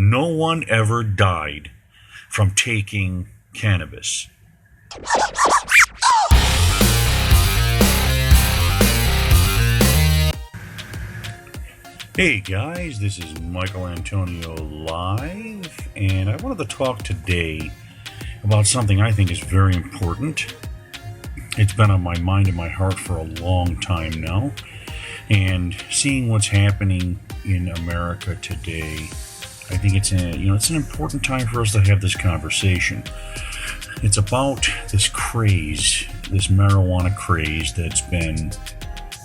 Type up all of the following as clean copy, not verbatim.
no one ever died from taking cannabis. Hey guys, this is Michelangelo live, and I wanted to talk today about something I think is very important. It's been on my mind and my heart for a long time now, and seeing what's happening in America today, I think it's an important time for us to have this conversation. It's about this craze, this marijuana craze that's been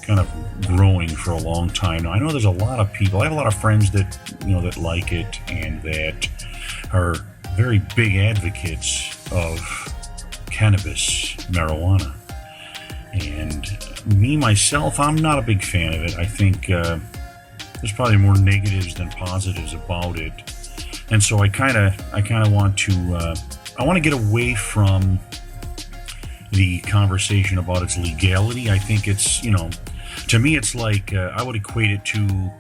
kind of growing for a long time now. I know there's a lot of people, I have a lot of friends that that like it and that are very big advocates of cannabis, marijuana. And me, myself, I'm not a big fan of it. I think there's probably more negatives than positives about it. And so I kind of want to get away from the conversation about its legality. I think it's, to me, it's like, I would equate it to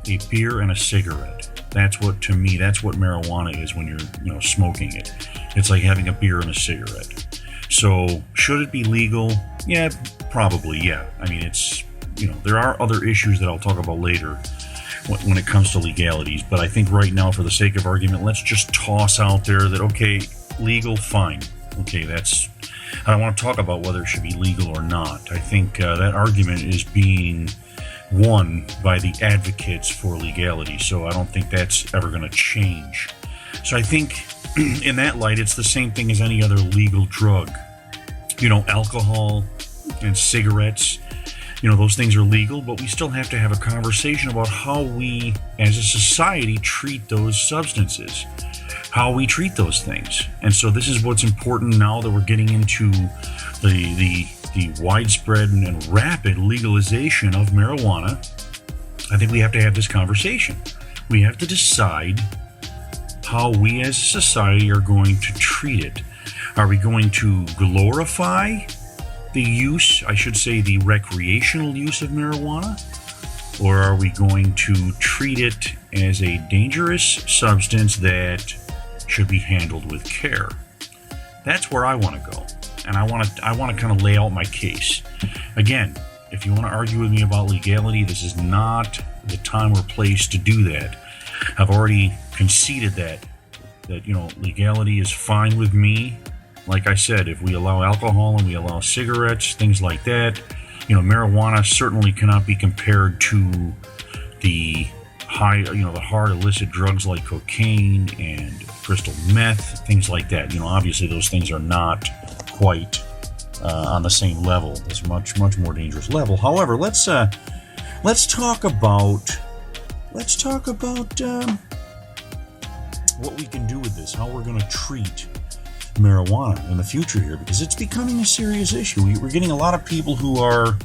a beer and a cigarette. That's what marijuana is when you're, smoking it. It's like having a beer and a cigarette. So, should it be legal? Yeah, probably, yeah. I mean, it's, there are other issues that I'll talk about later when it comes to legalities. But I think right now, for the sake of argument, let's just toss out there that, okay, legal, fine. Okay, I don't want to talk about whether it should be legal or not. I think that argument is being won by the advocates for legality, so I don't think that's ever going to change. So I think in that light, it's the same thing as any other legal drug. Alcohol and cigarettes, those things are legal, but we still have to have a conversation about how we, as a society, treat those substances, how we treat those things. And so this is what's important now that we're getting into the widespread and rapid legalization of marijuana. I think we have to have this conversation. We have to decide how we as a society are going to treat it. Are we going to glorify the use, I should say the recreational use of marijuana? Or are we going to treat it as a dangerous substance that should be handled with care? That's where I want to go. And I want to kind of lay out my case. Again, if you want to argue with me about legality, this is not the time or place to do that. I've already conceded that legality is fine with me. Like I said, if we allow alcohol and we allow cigarettes, things like that, marijuana certainly cannot be compared to the the hard illicit drugs like cocaine and crystal meth, things like that. Obviously those things are not quite on the same level. It's much more dangerous level. However, let's talk about what we can do with this, how we're going to treat marijuana in the future here, because it's becoming a serious issue. We're getting a lot of people who are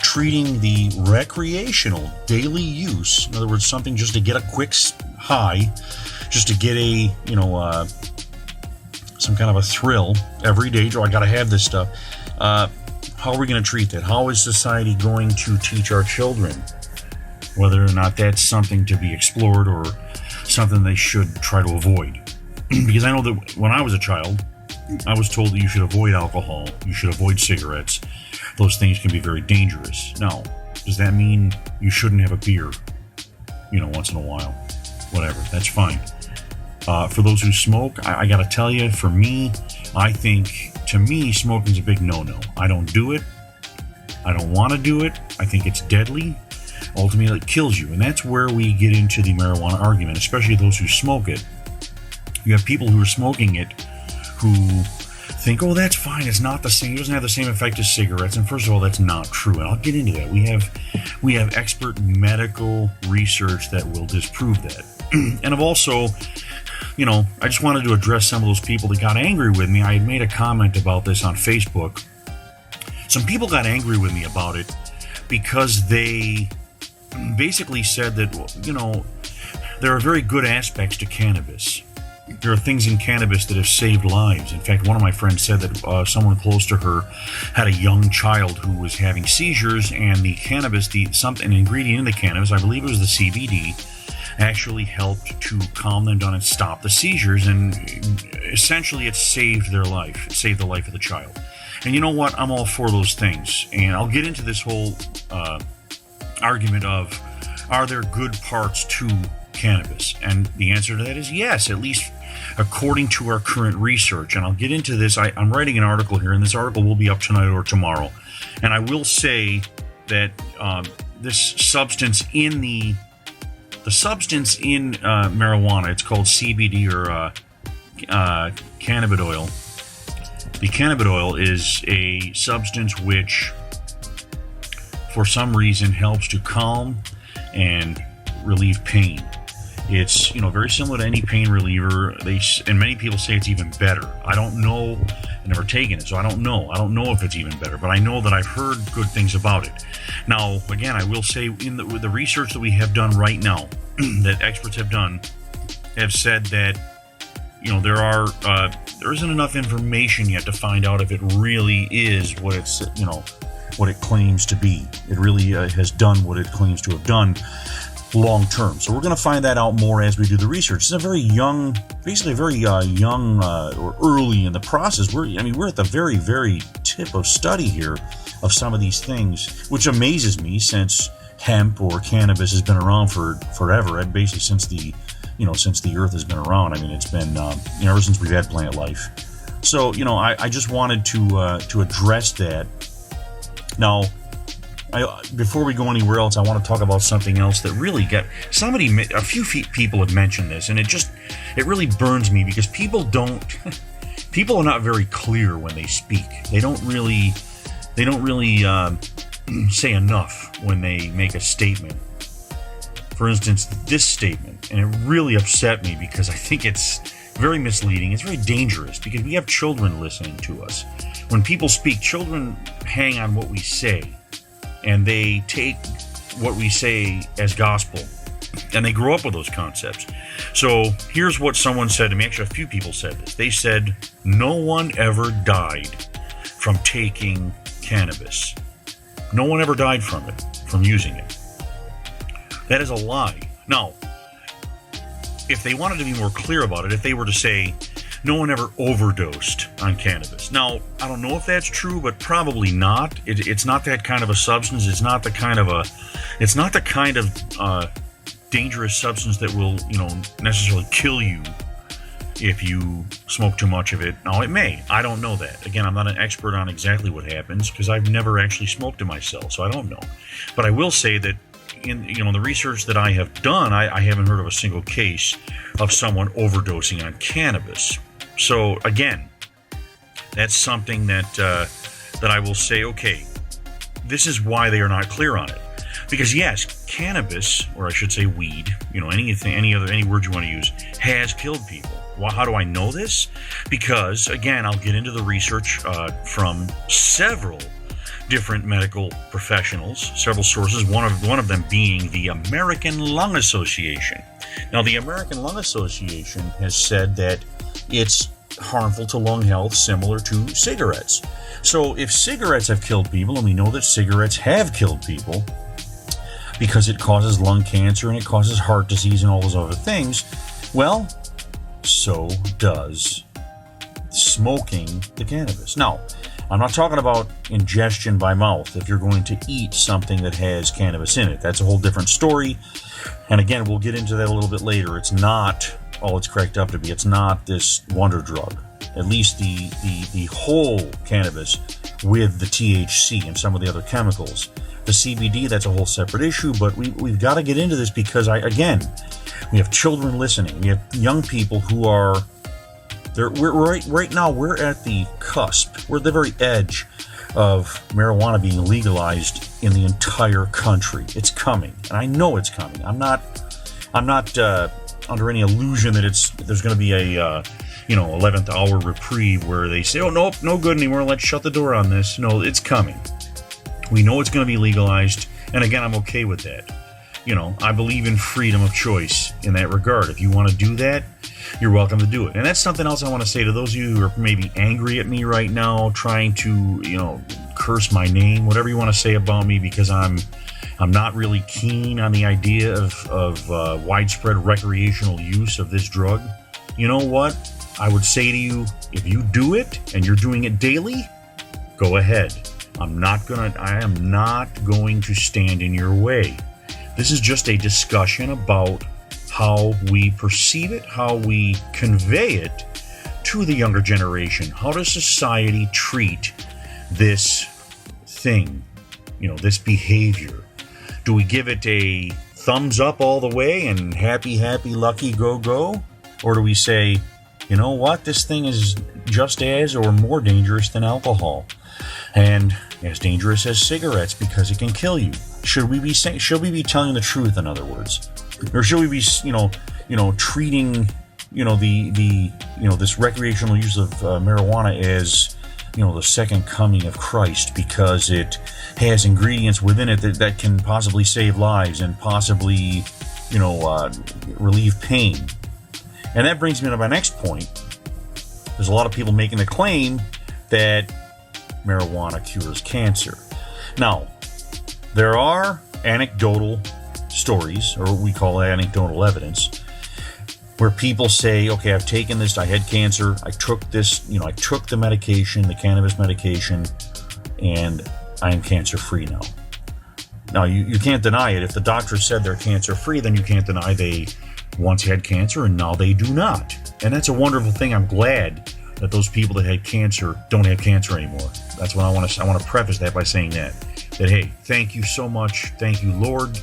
treating the recreational daily use, in other words, something just to get a quick high, just to get a some kind of a thrill every day. I got to have this stuff. How are we going to treat that? How is society going to teach our children whether or not that's something to be explored or something they should try to avoid? Because I know that when I was a child, I was told that you should avoid alcohol, you should avoid cigarettes. Those things can be very dangerous. Now, does that mean you shouldn't have a beer, once in a while? Whatever, that's fine. For those who smoke, I gotta tell you, for me, I think, to me, smoking's a big no-no. I don't do it. I don't want to do it. I think it's deadly. Ultimately, it kills you. And that's where we get into the marijuana argument, especially those who smoke it. You have people who are smoking it who think, oh, that's fine, it's not the same, it doesn't have the same effect as cigarettes. And first of all, that's not true, and I'll get into that. We have expert medical research that will disprove that. And I've also, I just wanted to address some of those people that got angry with me. I had made a comment about this on Facebook. Some people got angry with me about it because they basically said that, there are very good aspects to cannabis. There are things in cannabis that have saved lives. In fact, one of my friends said that someone close to her had a young child who was having seizures, and the cannabis, an ingredient in the cannabis, I believe it was the CBD, actually helped to calm them down and stop the seizures, and essentially it saved their life. It saved the life of the child. And you know what? I'm all for those things. And I'll get into this whole argument of, are there good parts to cannabis? And the answer to that is yes, at least according to our current research. And I'll get into this. I'm writing an article here, and this article will be up tonight or tomorrow. And I will say that this substance in the marijuana, it's called CBD or cannabidiol. The cannabidiol is a substance which, for some reason, helps to calm and relieve pain. It's, very similar to any pain reliever. And many people say it's even better. I don't know. I've never taken it, so I don't know. I don't know if it's even better, but I know that I've heard good things about it. Now, again, I will say with the research that we have done right now, that experts have done, have said that, there isn't enough information yet to find out if it really is what it's, what it claims to be. It really has done what it claims to have done long term. So we're going to find that out more as we do the research. It's a very young, or early in the process. We're at the very, very tip of study here of some of these things, which amazes me since hemp or cannabis has been around for forever, and basically since the earth has been around. It's been ever since we've had plant life. So I just wanted to address that. Now, before we go anywhere else, I want to talk about something else that really a few people have mentioned this, and it really burns me because people are not very clear when they speak. They don't really say enough when they make a statement. For instance, this statement, and it really upset me because I think it's very misleading. It's very dangerous because we have children listening to us. When people speak, children hang on what we say, and they take what we say as gospel, and they grow up with those concepts. So here's what someone said to me. Actually, a few people said this. They said, no one ever died from taking cannabis. No one ever died from it, from using it. That is a lie. Now, if they wanted to be more clear about it, if they were to say, no one ever overdosed on cannabis. Now, I don't know if that's true, but probably not. It's not that kind of a substance. It's not the kind of dangerous substance that will, necessarily kill you if you smoke too much of it. Now, it may. I don't know that. Again, I'm not an expert on exactly what happens because I've never actually smoked it myself, so I don't know. But I will say that in the research that I have done, I haven't heard of a single case of someone overdosing on cannabis. So again, that's something that I will say, okay, this is why they are not clear on it. Because yes, cannabis, or I should say weed, any word you want to use, has killed people. Well, how do I know this? Because again, I'll get into the research from several different medical professionals, several sources, one of them being the American Lung Association. Now, the American Lung Association has said that it's harmful to lung health, similar to cigarettes. So if cigarettes have killed people, and we know that cigarettes have killed people because it causes lung cancer and it causes heart disease and all those other things, well, so does smoking the cannabis. Now, I'm not talking about ingestion by mouth if you're going to eat something that has cannabis in it. That's a whole different story. And again, we'll get into that a little bit later. It's not all it's cracked up to be. It's not this wonder drug. At least the whole cannabis with the THC and some of the other chemicals. The CBD, that's a whole separate issue, but we've got to get into this because, we have children listening. We have young people who are... Right now, we're at the cusp. We're at the very edge of marijuana being legalized in the entire country. It's coming, and I know it's coming. I'm not under any illusion that there's going to be a 11th hour reprieve where they say, oh nope, no good anymore. Let's shut the door on this. No, it's coming. We know it's going to be legalized, and again, I'm okay with that. I believe in freedom of choice in that regard. If you want to do that, you're welcome to do it. And that's something else I want to say to those of you who are maybe angry at me right now, trying to, curse my name, whatever you want to say about me because I'm I'm not really keen on the idea of widespread recreational use of this drug. You know what? I would say to you, if you do it and you're doing it daily, go ahead. I am not going to stand in your way. This is just a discussion about how we perceive it, how we convey it to the younger generation. How does society treat this thing, this behavior? Do we give it a thumbs up all the way and happy, lucky, go? Or do we say, you know what, this thing is just as or more dangerous than alcohol, and as dangerous as cigarettes because it can kill you? Should we be be telling the truth, in other words? Or should we be, treating, this recreational use of marijuana as, the second coming of Christ because it has ingredients within it that can possibly save lives and possibly, relieve pain? And that brings me to my next point. There's a lot of people making the claim that marijuana cures cancer. Now, there are anecdotal stories, or what we call anecdotal evidence, where people say, okay, I've taken this, I had cancer, I took this, I took the medication, the cannabis medication, and I am cancer-free now. Now, you can't deny it. If the doctor said they're cancer-free, then you can't deny they once had cancer and now they do not. And that's a wonderful thing. I'm glad that those people that had cancer don't have cancer anymore. That's what I want to preface that by saying that hey, thank you so much. Thank you, Lord.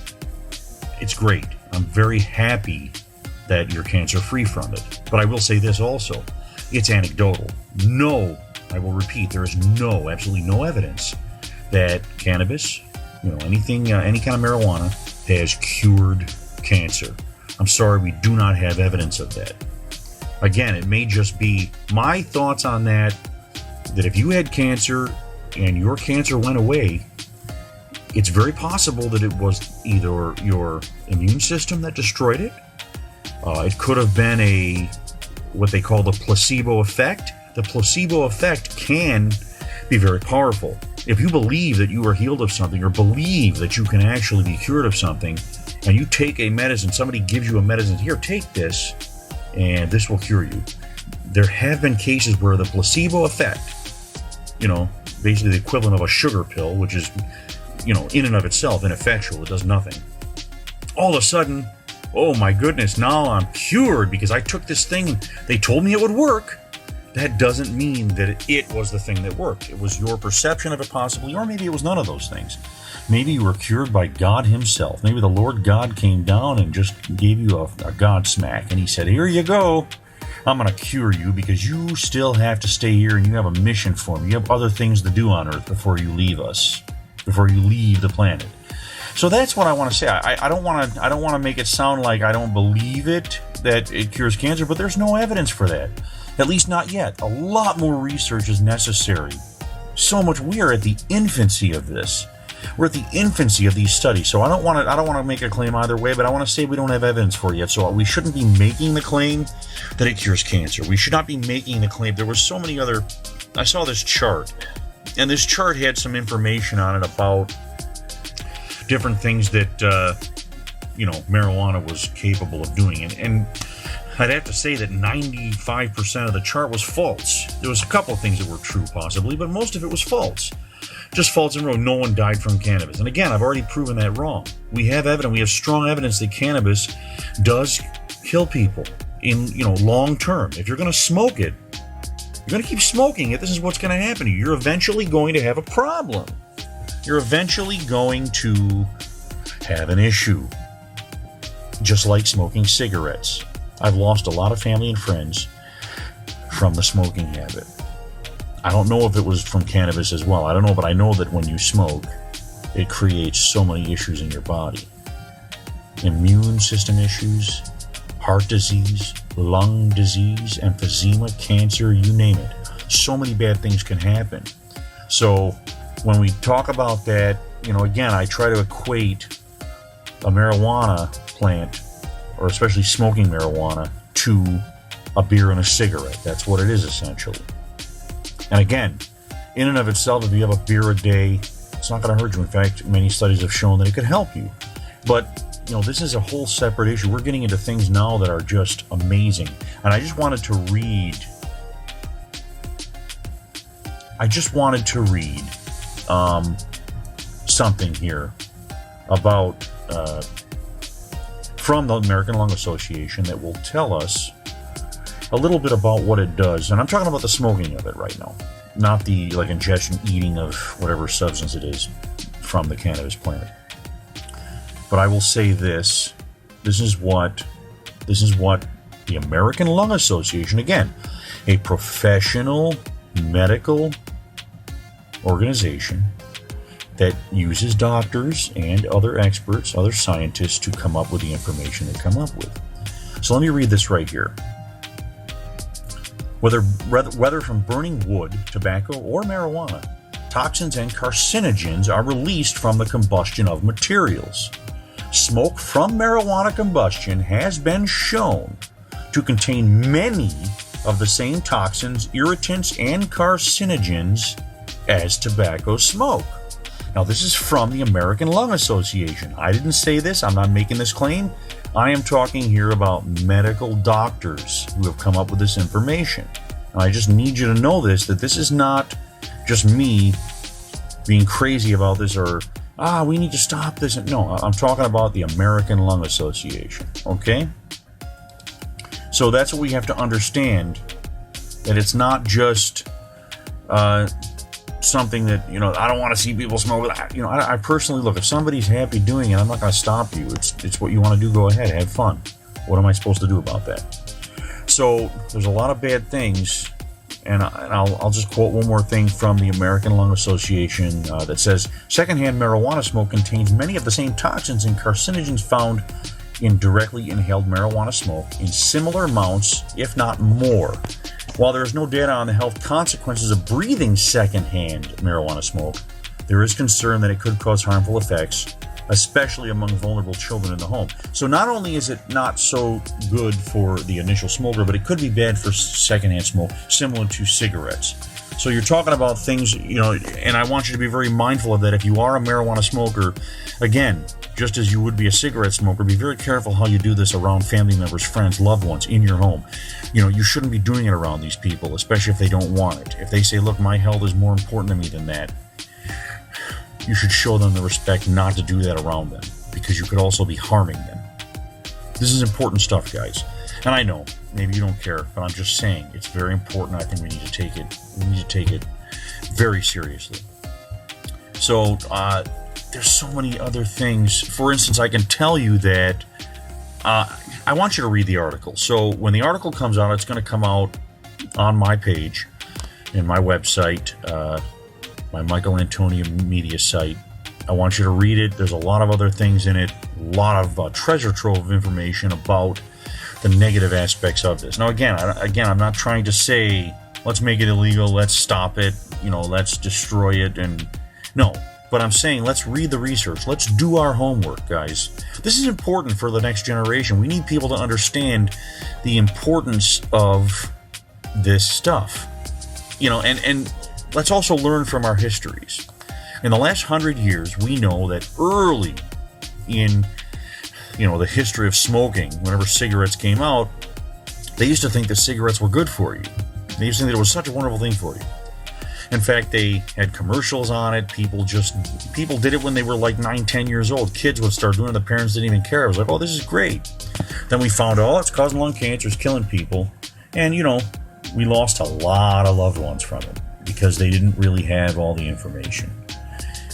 It's great. I'm very happy that you're cancer-free from it. But I will say this also. It's anecdotal. No, I will repeat, there is absolutely no evidence that cannabis, anything, any kind of marijuana has cured cancer. I'm sorry, we do not have evidence of that. Again, it may just be my thoughts on that if you had cancer and your cancer went away, it's very possible that it was either your immune system that destroyed it. It could have been what they call the placebo effect. The placebo effect can be very powerful. If you believe that you are healed of something, or believe that you can actually be cured of something, and you take a medicine, somebody gives you a medicine, here, take this, and this will cure you. There have been cases where the placebo effect, basically the equivalent of a sugar pill, which is, in and of itself ineffectual, it does nothing. All of a sudden, oh my goodness, now I'm cured because I took this thing, they told me it would work. That doesn't mean that it was the thing that worked. It was your perception of it possibly, or maybe it was none of those things. Maybe you were cured by God himself. Maybe the Lord God came down and just gave you a God smack, and he said, here you go. I'm going to cure you because you still have to stay here and you have a mission for me. You have other things to do on earth before you leave us, before you leave the planet. So that's what I want to say. I don't want to make it sound like I don't believe it, that it cures cancer, but there's no evidence for that. At least not yet. A lot more research is necessary. So much. We are at the infancy of this. We're at the infancy of these studies. So I don't want to make a claim either way, but I want to say we don't have evidence for it yet. So we shouldn't be making the claim that it cures cancer. We should not be making the claim. There were so many other. I saw this chart, and this chart had some information on it about different things that marijuana was capable of doing, and I'd have to say that 95% of the chart was false. There was a couple of things that were true, possibly, but most of it was false. Just false and wrong. No one died from cannabis. And again, I've already proven that wrong. We have evidence. We have strong evidence that cannabis does kill people in, long term. If you're going to smoke it, you're going to keep smoking it. This is what's going to happen to you. You're eventually going to have a problem. You're eventually going to have an issue. Just like smoking cigarettes. I've lost a lot of family and friends from the smoking habit. I don't know if it was from cannabis as well. I don't know, but I know that when you smoke, it creates so many issues in your body. Immune system issues, heart disease, lung disease, emphysema, cancer, you name it. So many bad things can happen. So when we talk about that, again, I try to equate a marijuana plant, or especially smoking marijuana, to a beer and a cigarette. That's what it is, essentially. And again, in and of itself, if you have a beer a day, It's not going to hurt you. In fact, many studies have shown that it could help you. But, this is a whole separate issue. We're getting into things now that are just amazing. And I just wanted to read something here about from the American Lung Association that will tell us a little bit about what it does. And I'm talking about the smoking of it right now, not the ingestion, eating of whatever substance it is from the cannabis plant. But I will say this is what the American Lung Association, again, a professional medical organization that uses doctors and other experts, other scientists to come up with the information they come up with. So let me read this right here. Whether from burning wood, tobacco, or marijuana, toxins and carcinogens are released from the combustion of materials. Smoke from marijuana combustion has been shown to contain many of the same toxins, irritants, and carcinogens as tobacco smoke. Now, this is from the American Lung Association. I didn't say this. I'm not making this claim. I am talking here about medical doctors who have come up with this information. And I just need you to know this, that this is not just me being crazy about this or, we need to stop this. No, I'm talking about the American Lung Association, okay? So that's what we have to understand, that it's not just something that, I don't want to see people smoke. I personally, look, if somebody's happy doing it, I'm not going to stop you. It's what you want to do. Go ahead, have fun. What am I supposed to do about that? So there's a lot of bad things, and I'll just quote one more thing from the American Lung Association that says, secondhand marijuana smoke contains many of the same toxins and carcinogens found in directly inhaled marijuana smoke in similar amounts, if not more. While there is no data on the health consequences of breathing secondhand marijuana smoke, there is concern that it could cause harmful effects, especially among vulnerable children in the home. So not only is it not so good for the initial smoker, but it could be bad for secondhand smoke, similar to cigarettes. So you're talking about things, and I want you to be very mindful of that. If you are a marijuana smoker, again, just as you would be a cigarette smoker, be very careful how you do this around family members, friends, loved ones, in your home. You shouldn't be doing it around these people, especially if they don't want it. If they say, look, my health is more important to me than that, you should show them the respect not to do that around them, because you could also be harming them. This is important stuff, guys. And I know, maybe you don't care, but I'm just saying, it's very important. I think we need to take it very seriously. So, there's so many other things. For instance, I can tell you that I want you to read the article. So when the article comes out, it's going to come out on my page, in my website, my MICHAELANTONIO media site. I want you to read it. There's a lot of other things in it, a lot of treasure trove of information about the negative aspects of this. Now, again, I'm not trying to say, let's make it illegal, let's stop it, let's destroy it, and no. But I'm saying, let's read the research. Let's do our homework, guys. This is important for the next generation. We need people to understand the importance of this stuff. And let's also learn from our histories. In the last 100 years, we know that early in, the history of smoking, whenever cigarettes came out, they used to think that cigarettes were good for you. They used to think that it was such a wonderful thing for you. In fact, they had commercials on it. People did it when they were like 9, 10 years old. Kids would start doing it. The parents didn't even care. It was like, oh, this is great. Then we found out, it's causing lung cancer, it's killing people. And, we lost a lot of loved ones from it because they didn't really have all the information.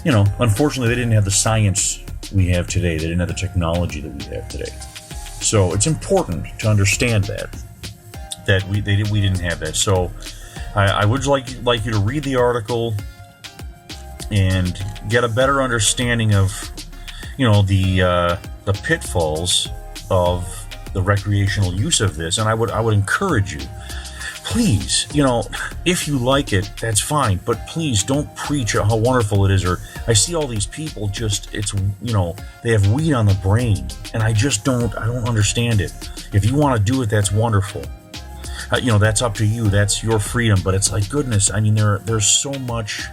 Unfortunately, they didn't have the science we have today. They didn't have the technology that we have today. So it's important to understand that we didn't have that. So I would like you to read the article and get a better understanding of, the pitfalls of the recreational use of this. And I would encourage you, please, if you like it, that's fine. But please don't preach how wonderful it is. Or I see all these people they have weed on the brain, and I don't understand it. If you want to do it, that's wonderful. That's up to you. That's your freedom. But it's like, goodness, there's so much.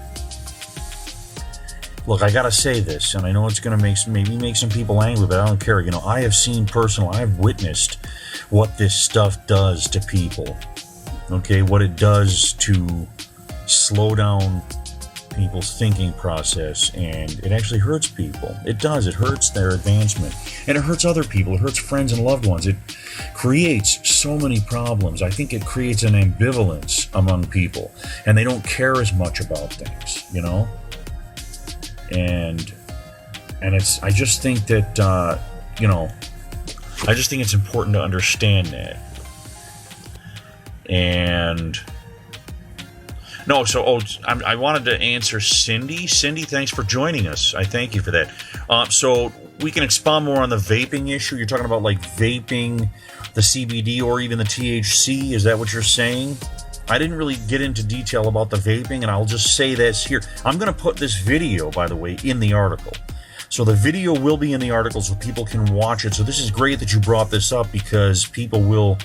look, I gotta say this, and I know it's gonna maybe make some people angry, but I don't care. You know, I have witnessed what this stuff does to people. Okay, what it does to slow down people's thinking process, and it actually hurts people. It does. It hurts their advancement, and it hurts other people. It hurts friends and loved ones. It creates so many problems. I think it creates an ambivalence among people, and they don't care as much about things, you know. And I just think that I just think it's important to understand that. And no, so I wanted to answer Cindy. Cindy, thanks for joining us. I thank you for that. So we can expound more on the vaping issue. You're talking about like vaping the CBD or even the THC. Is that what you're saying? I didn't really get into detail about the vaping, and I'll just say this here. I'm going to put this video, by the way, in the article. So the video will be in the article so people can watch it. So this is great that you brought this up, because people will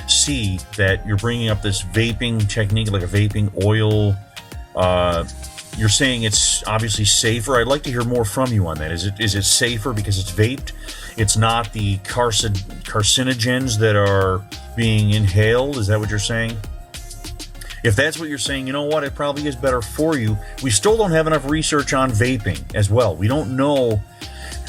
see that you're bringing up this vaping technique, like a vaping oil. You're saying it's obviously safer. I'd like to hear more from you on that. Is it safer because it's vaped? It's not the carcinogens that are being inhaled? Is that what you're saying? If that's what you're saying, you know what? It probably is better for you. We still don't have enough research on vaping as well. We don't know.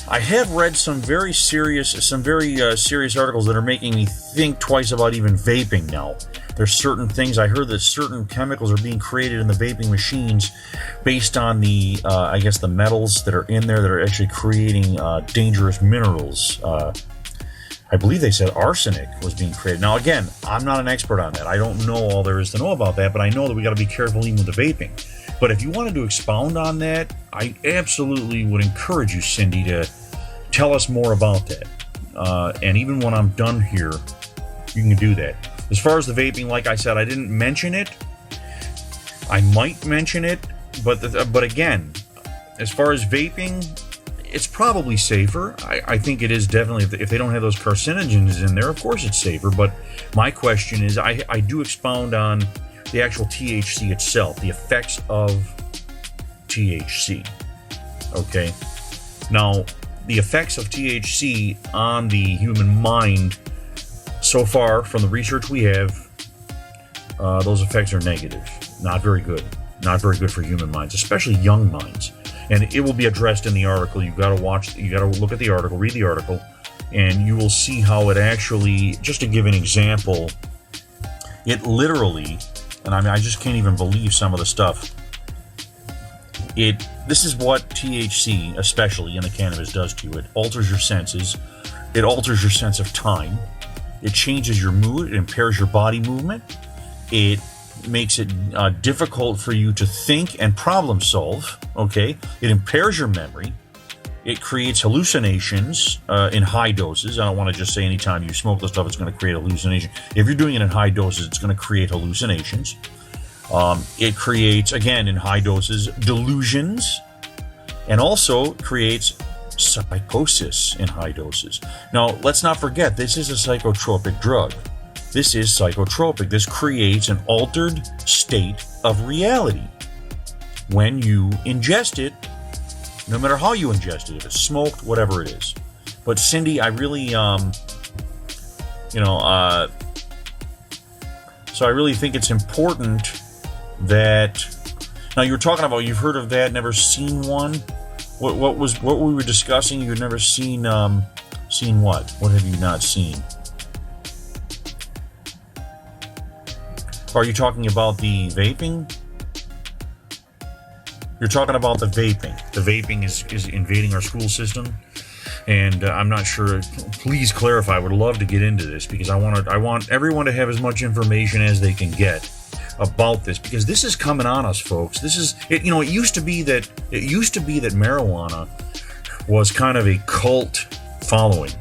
I have read some very serious articles that are making me think twice about even vaping now. There's certain things. I heard that certain chemicals are being created in the vaping machines based on the, I guess, the metals that are in there that are actually creating dangerous minerals. I believe they said arsenic was being created. Now, again, I'm not an expert on that. I don't know all there is to know about that, but I know that we got to be careful even with the vaping. But if you wanted to expound on that, I absolutely would encourage you, Cindy, to tell us more about that. And even when I'm done here, you can do that. As far as the vaping, like I said, I didn't mention it. I might mention it, but again, as far as vaping, it's probably safer. I think it is definitely. If they don't have those carcinogens in there, of course it's safer. But my question is, I do expound on the actual THC itself, the effects of THC. Okay. Now, the effects of THC on the human mind, so far from the research we have, those effects are negative. Not very good. Not very good for human minds, especially young minds. And it will be addressed in the article. You got to look at the article, read the article, and you will see how it actually, just to give an example, it literally, and I just can't even believe some of the stuff. This is what THC, especially in the cannabis, does to you. It alters your senses. It alters your sense of time. It changes your mood. It impairs your body movement. It makes it difficult for you to think and problem solve. Okay, it impairs your memory. It creates hallucinations in high doses. I don't want to just say anytime you smoke this stuff it's going to create hallucination. If you're doing it in high doses, it's going to create hallucinations. It creates, again, in high doses, delusions, and also creates psychosis in high doses. Now, let's not forget, this is a psychotropic drug. This is psychotropic. This creates an altered state of reality when you ingest it, no matter how you ingest it, if it's smoked, whatever it is. But Cindy, I really, so I really think it's important that, now you were talking about, you've heard of that, never seen one. What we were discussing? You've never seen, seen what? What have you not seen? Are you talking about the vaping? You're talking about the vaping. The vaping is invading our school system, and I'm not sure. Please clarify. I would love to get into this because I want everyone to have as much information as they can get about this, because this is coming on us, folks. This is it. It used to be that marijuana was kind of a cult following.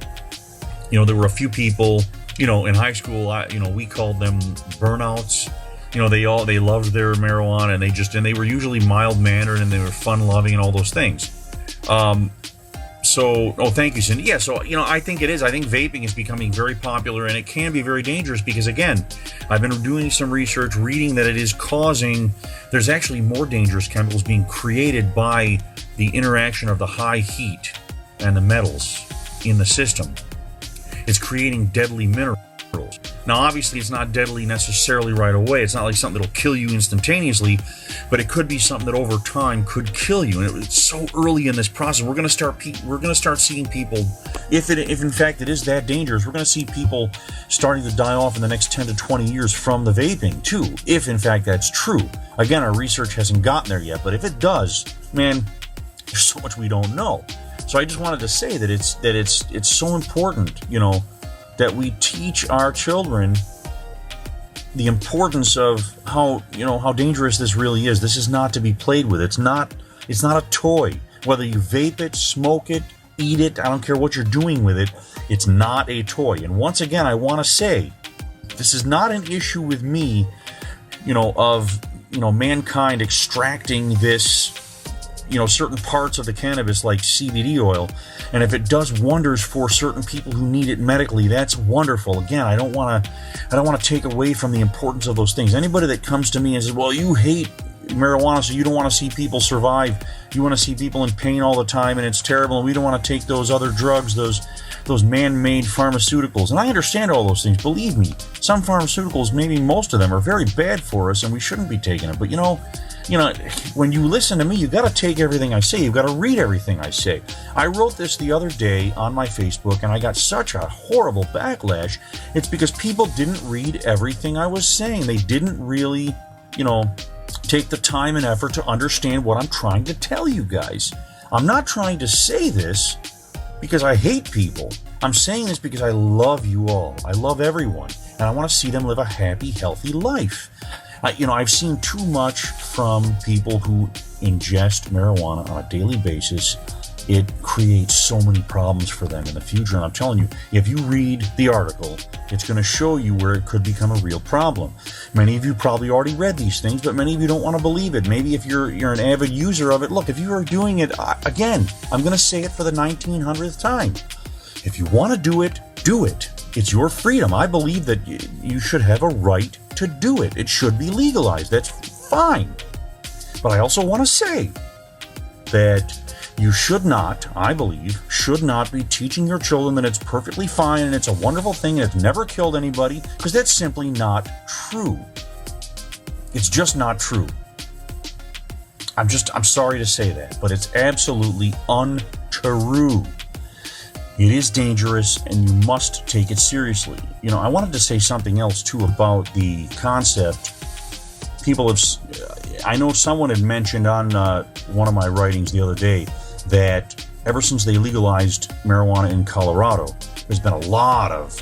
There were a few people. In high school, we called them burnouts. They loved their marijuana, and they were usually mild-mannered, and they were fun-loving, and all those things. Oh, thank you, Cindy. Yeah, so, I think it is. I think vaping is becoming very popular, and it can be very dangerous because, again, I've been doing some research, reading that there's actually more dangerous chemicals being created by the interaction of the high heat and the metals in the system. It's creating deadly minerals. Now, obviously, it's not deadly necessarily right away. It's not like something that'll kill you instantaneously, but it could be something that over time could kill you. And it's so early in this process. We're going to start seeing people, if in fact it is that dangerous, we're going to see people starting to die off in the next 10 to 20 years from the vaping too. If in fact that's true. Again, our research hasn't gotten there yet, but if it does, man, there's so much we don't know. So I just wanted to say that it's so important, that we teach our children the importance of how dangerous this really is. This is not to be played with. It's not a toy. Whether you vape it, smoke it, eat it, I don't care what you're doing with it, it's not a toy. And once again, I want to say, this is not an issue with me, of mankind extracting this, certain parts of the cannabis like CBD oil, and if it does wonders for certain people who need it medically, that's wonderful. Again, I don't want to take away from the importance of those things. Anybody that comes to me and says, well, you hate marijuana, so you don't want to see people survive, you want to see people in pain all the time, and it's terrible, and we don't want to take those other drugs, those man-made pharmaceuticals. And I understand all those things. Believe me, some pharmaceuticals, maybe most of them, are very bad for us, and we shouldn't be taking them. But when you listen to me, you got to take everything I say. You've got to read everything I say. I wrote this the other day on my Facebook, and I got such a horrible backlash. It's because people didn't read everything I was saying. They didn't really, take the time and effort to understand what I'm trying to tell you guys. I'm not trying to say this because I hate people. I'm saying this because I love you all. I love everyone, and I want to see them live a happy, healthy life. I've seen too much from people who ingest marijuana on a daily basis. It creates so many problems for them in the future. And I'm telling you, if you read the article, it's going to show you where it could become a real problem. Many of you probably already read these things, but many of you don't want to believe it. Maybe if you're an avid user of it, look, if you are doing it, again, I'm going to say it for the 1900th time. If you want to do it, do it. It's your freedom. I believe that you should have a right to do it. It should be legalized. That's fine. But I also want to say that you should not, I believe, be teaching your children that it's perfectly fine and it's a wonderful thing and it's never killed anybody, because that's simply not true. It's just not true. I'm sorry to say that, but it's absolutely untrue. It is dangerous, and you must take it seriously. I wanted to say something else, too, about the concept. I know someone had mentioned on one of my writings the other day that ever since they legalized marijuana in Colorado, there's been a lot of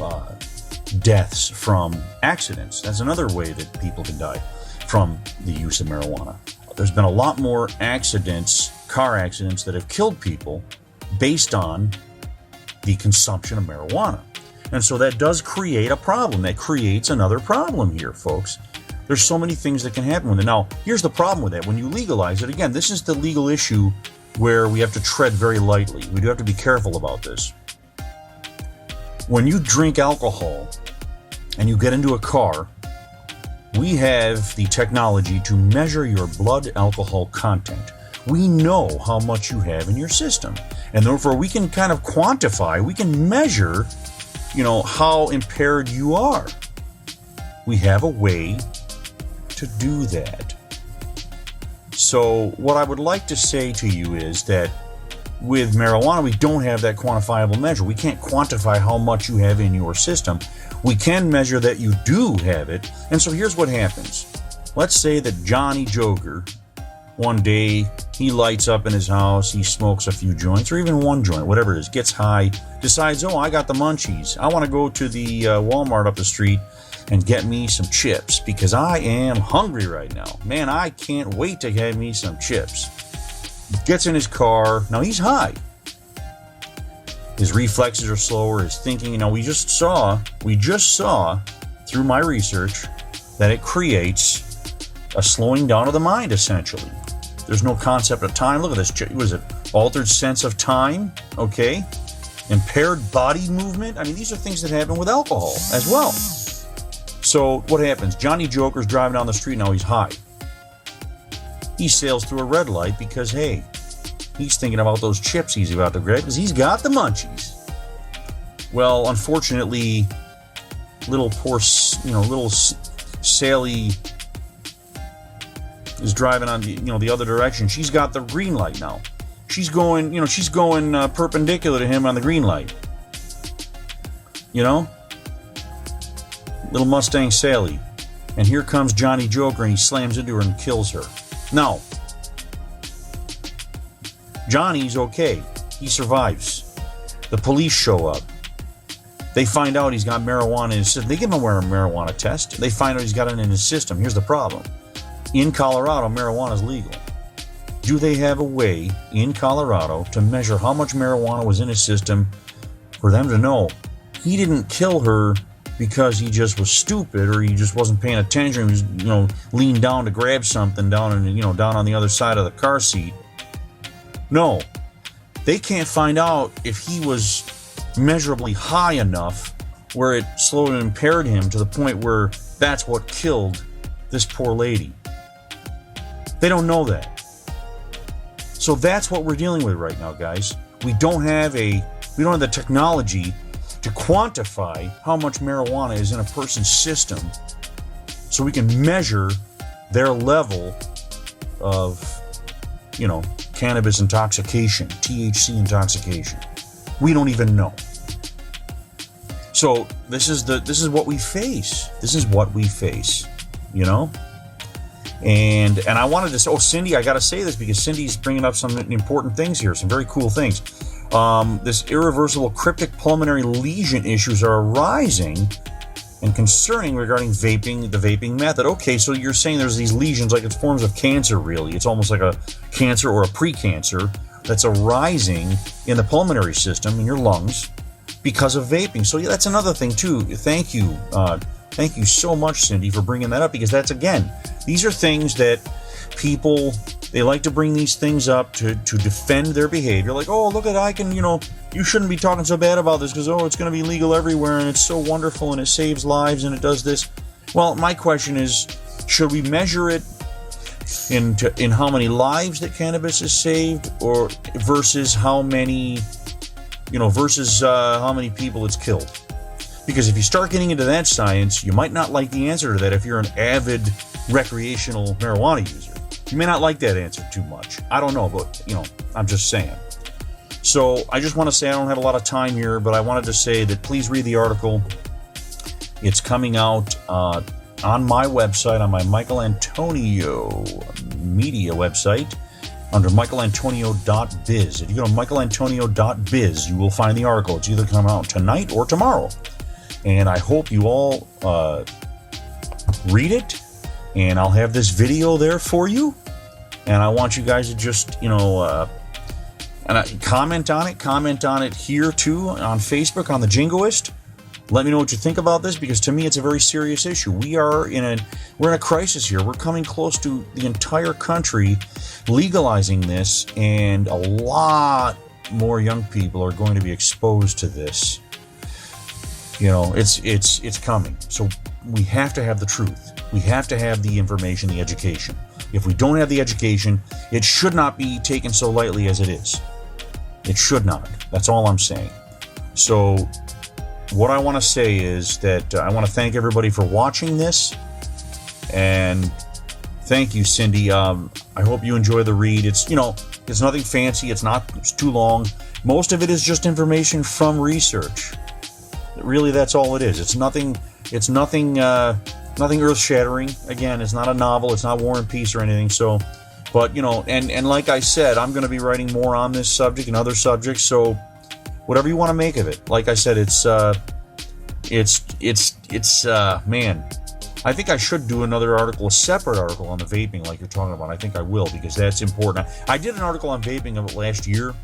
deaths from accidents. That's another way that people can die from the use of marijuana. There's been a lot more car accidents that have killed people based on the consumption of marijuana. And so that does create a problem. That creates another problem here, folks. There's so many things that can happen with it. Now, here's the problem with that. When you legalize it, again, this is the legal issue where we have to tread very lightly. We do have to be careful about this. When you drink alcohol and you get into a car, we have the technology to measure your blood alcohol content. We know how much you have in your system. And therefore, we can kind of quantify, we can measure, how impaired you are. We have a way to do that. So what I would like to say to you is that with marijuana, we don't have that quantifiable measure. We can't quantify how much you have in your system. We can measure that you do have it. And so here's what happens. Let's say that Johnny Joker, one day, he lights up in his house, he smokes a few joints, or even one joint, whatever it is, gets high, decides, I got the munchies. I want to go to the Walmart up the street and get me some chips because I am hungry right now. Man, I can't wait to have me some chips. Gets in his car. Now, he's high. His reflexes are slower, his thinking, we just saw through my research that it creates a slowing down of the mind, essentially. There's no concept of time. Look at this. What is it? altered sense of time, okay, impaired body movement. I mean, these are things that happen with alcohol as well. So what happens? Johnny Joker's driving down the street, now he's high. He sails through a red light because, hey, he's thinking about those chips he's about to grab because he's got the munchies. Well, unfortunately, little Sally is driving on the other direction. She's got the green light now. She's going perpendicular to him on the green light. Little Mustang Sally. And here comes Johnny Joker and he slams into her and kills her. Now, Johnny's okay. He survives. The police show up. They find out he's got marijuana in his system. They give him a marijuana test. They find out he's got it in his system. Here's the problem. In Colorado, marijuana is legal. Do they have a way in Colorado to measure how much marijuana was in his system for them to know he didn't kill her because he just was stupid or he just wasn't paying attention? He was, leaned down to grab something down on the other side of the car seat. No, they can't find out if he was measurably high enough where it slowed and impaired him to the point where that's what killed this poor lady. They don't know that. So that's what we're dealing with right now, guys. We don't have the technology to quantify how much marijuana is in a person's system so we can measure their level of, cannabis intoxication, THC intoxication. We don't even know. So this is what we face. This is what we face, And I wanted to say, Cindy, I got to say this because Cindy's bringing up some important things here, some very cool things. This irreversible cryptic pulmonary lesion issues are arising and concerning regarding the vaping method. Okay, so you're saying there's these lesions, like it's forms of cancer, really. It's almost like a cancer or a pre-cancer that's arising in the pulmonary system, in your lungs, because of vaping. So yeah, that's another thing, too. Thank you. Thank you so much, Cindy, for bringing that up, because that's, again, these are things that people, they like to bring these things up to defend their behavior. Like, oh, look at, you shouldn't be talking so bad about this because, it's going to be legal everywhere and it's so wonderful and it saves lives and it does this. Well, my question is, should we measure it in how many lives that cannabis has saved, or versus how many people it's killed? Because if you start getting into that science, you might not like the answer to that if you're an avid recreational marijuana user. You may not like that answer too much. I don't know, but, I'm just saying. So I just want to say I don't have a lot of time here, but I wanted to say that please read the article. It's coming out on my website, on my Michelangelo media website, under michelantonio.biz. If you go to michelantonio.biz, you will find the article. It's either coming out tonight or tomorrow. And I hope you all read it, and I'll have this video there for you. And I want you guys to just, comment on it here too on Facebook, on the Jingoist. Let me know what you think about this, because to me it's a very serious issue. We're in a crisis here. We're coming close to the entire country legalizing this, and a lot more young people are going to be exposed to this. It's coming. So we have to have the truth. We have to have the information, the education. If we don't have the education, it should not be taken so lightly as it is. It should not. That's all I'm saying. So what I want to say is that I want to thank everybody for watching this. And thank you, Cindy. I hope you enjoy the read. It's nothing fancy. It's too long. Most of it is just information from research. Really, that's all it is. It's nothing earth-shattering. Again, it's not a novel. It's not War and Peace or anything. So, but and like I said, I'm going to be writing more on this subject and other subjects. So, whatever you want to make of it. Like I said, man. I think I should do another article, a separate article on the vaping, like you're talking about. I think I will, because that's important. I did an article on vaping of it last year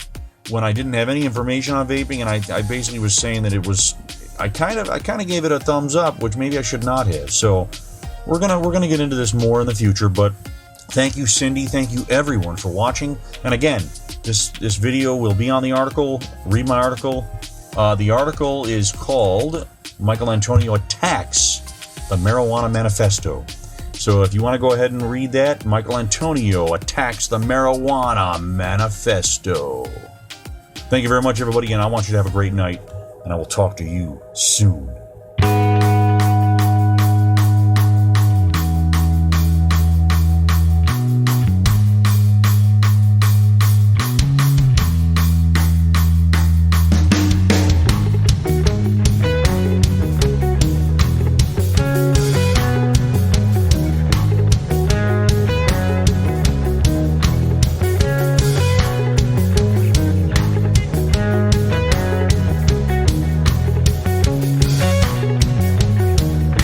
when I didn't have any information on vaping, and I basically was saying that it was. I kind of gave it a thumbs up, which maybe I should not have. So we're gonna get into this more in the future. But thank you, Cindy. Thank you, everyone, for watching. And again, This video will be on the article. Read my article. The article is called Michaelantonio Attacks the Marijuana Manifesto. So if you want to go ahead and read that, Michaelantonio Attacks the Marijuana Manifesto. Thank you very much, everybody, and I want you to have a great night, and I will talk to you soon.